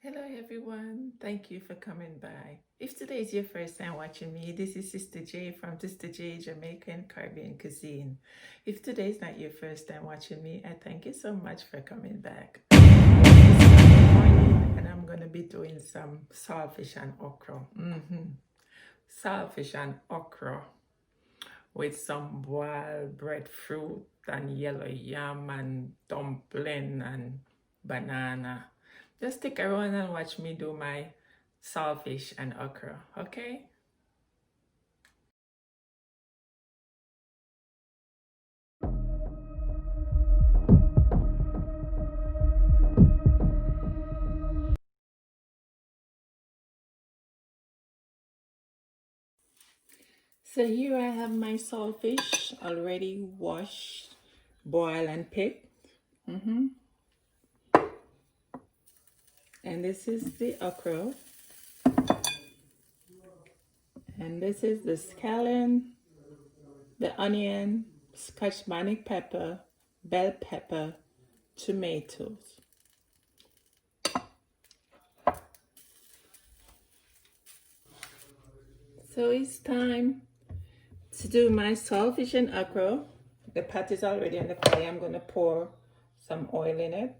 Hello everyone, thank you for coming by. If today is your first time watching me, this is Sister J from Sister J Jamaican Caribbean Cuisine. If today is not your first time watching me, I thank you so much for coming back. It's Sunday morning and I'm going to be doing some saltfish and okra. Saltfish and okra with some boiled breadfruit and yellow yam and dumpling and banana. Just stick around and watch me do my saltfish and okra, okay? So here I have my saltfish already washed, boiled and picked. And this is the okra. And this is the scallion, the onion, scotch bonnet pepper, bell pepper, tomatoes. So it's time to do my saltfish and okra. The pot is already on the fire. I'm going to pour some oil in it.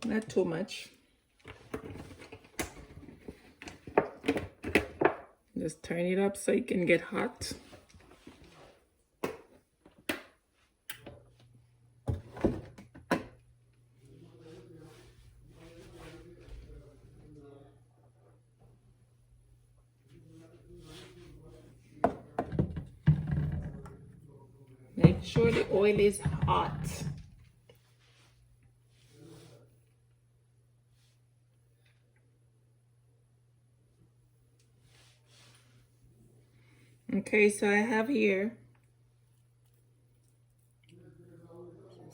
Not too much. Just turn it up so it can get hot. Make sure the oil is hot. Okay, so I have here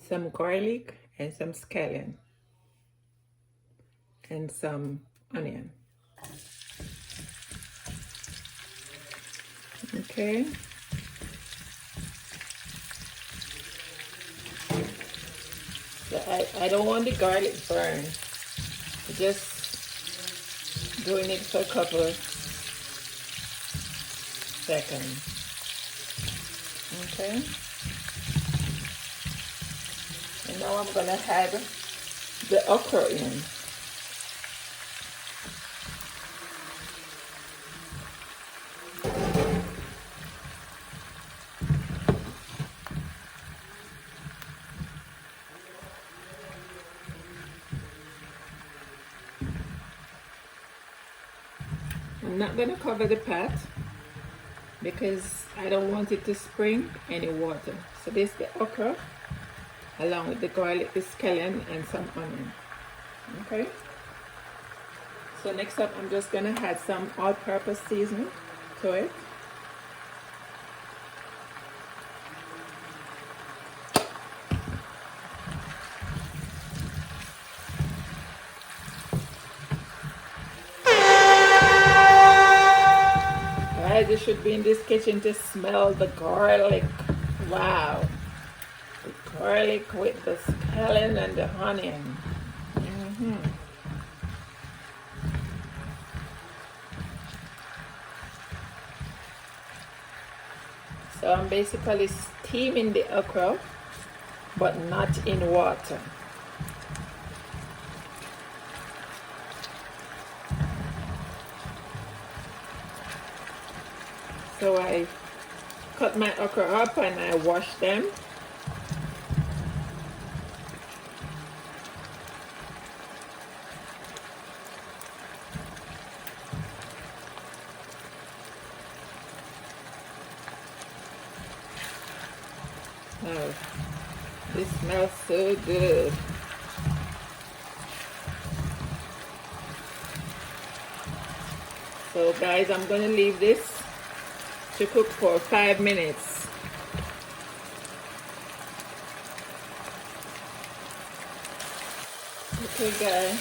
some garlic and some scallion and some onion. Okay. So I don't want the garlic burn. Just doing it for a couple of seconds. Okay. And now I'm gonna add the okra in. I'm not gonna cover the pot because I don't want it to spring any water. So this is the okra along with the garlic, the scallion, and some onion. Okay. So next up, I'm just gonna add some all-purpose seasoning to it. Guys, you should be in this kitchen to smell the garlic. Wow. The garlic with the scallion and the onion. So I'm basically steaming the okra, but not in water. So I cut my okra up and I wash them. Oh, this smells so good. So guys, I'm gonna leave this to cook for 5 minutes. Okay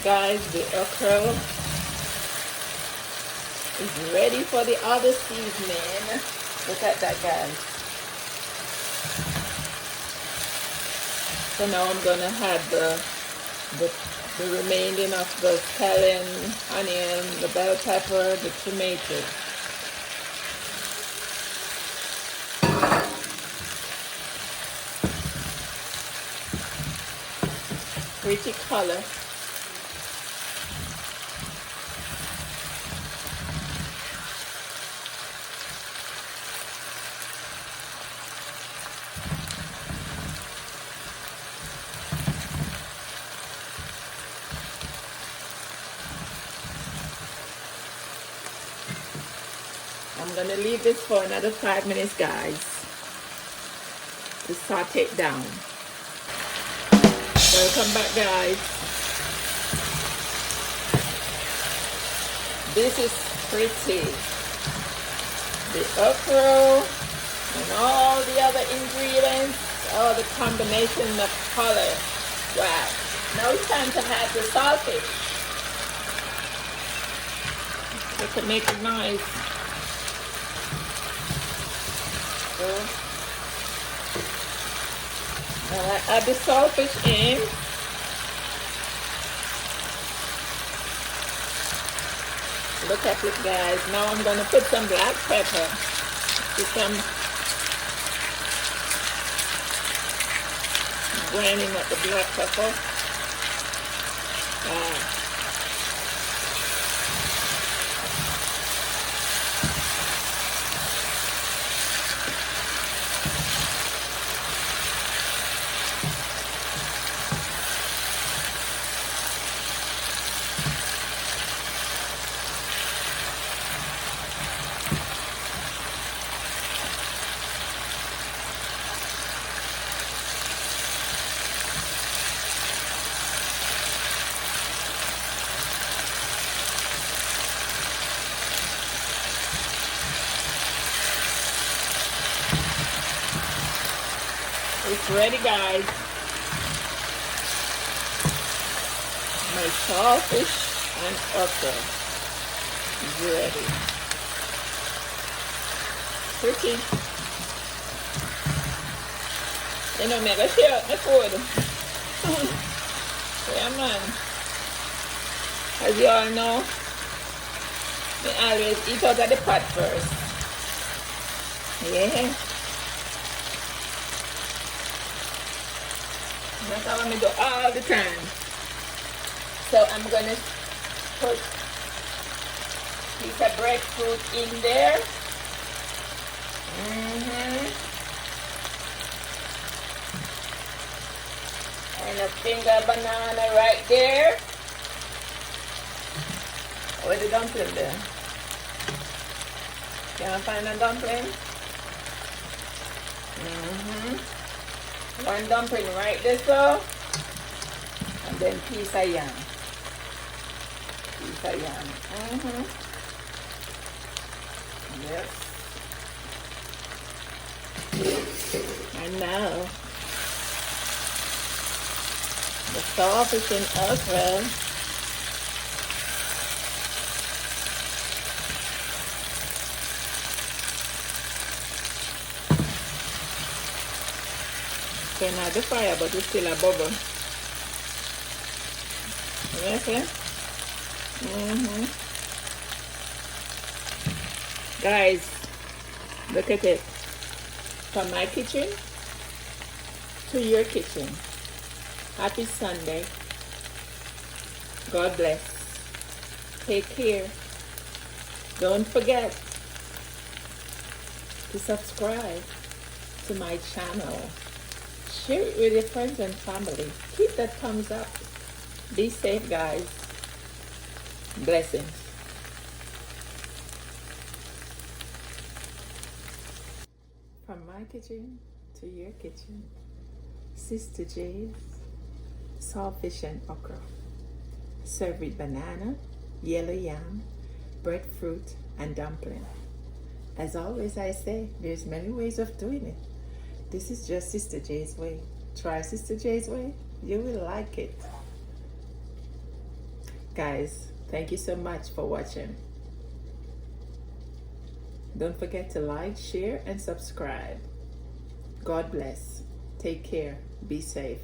guys, the okra is ready for the other seasoning. Look at that, guys. So now I'm gonna add the, the remaining of the scallion, onion, the bell pepper, the tomato. Pretty color. I'm gonna leave this for another 5 minutes, guys, to saute it down. Welcome back, guys. This is pretty. The okra and all the other ingredients, all the combination of color. Wow. Now it's time to add the saltfish. It can make it nice. So, now I add the saltfish in. Look at it, guys. Now I'm gonna put some black pepper. Put some grinding up the black pepper. It's ready, guys. My saltfish and okra is ready. Pretty. You know, me, I share out my food. Yeah, man. As you all know, I always eat out of the pot first. Yeah. That's how I do all the time. So I'm gonna put a piece of breadfruit in there. And a finger banana right there. Where's the dumpling there? Can I find a dumpling? One dumpling right there, so. And then piece of yam. Piece of yam. Yes. And now, the saltfish and okra. Turn out the fire, but it's still a bubble. Okay. Guys, look at it. From my kitchen to your kitchen. Happy Sunday. God bless. Take care. Don't forget to subscribe to my channel. Share it with your friends and family. Keep that thumbs up. Be safe, guys. Blessings. From my kitchen to your kitchen. Sister J's saltfish and okra. Served with banana, yellow yam, breadfruit, and dumpling. As always, I say, there's many ways of doing it. This is just Sister J's way. Try Sister J's way. You will like it. Guys, thank you so much for watching. Don't forget to like, share, and subscribe. God bless. Take care. Be safe.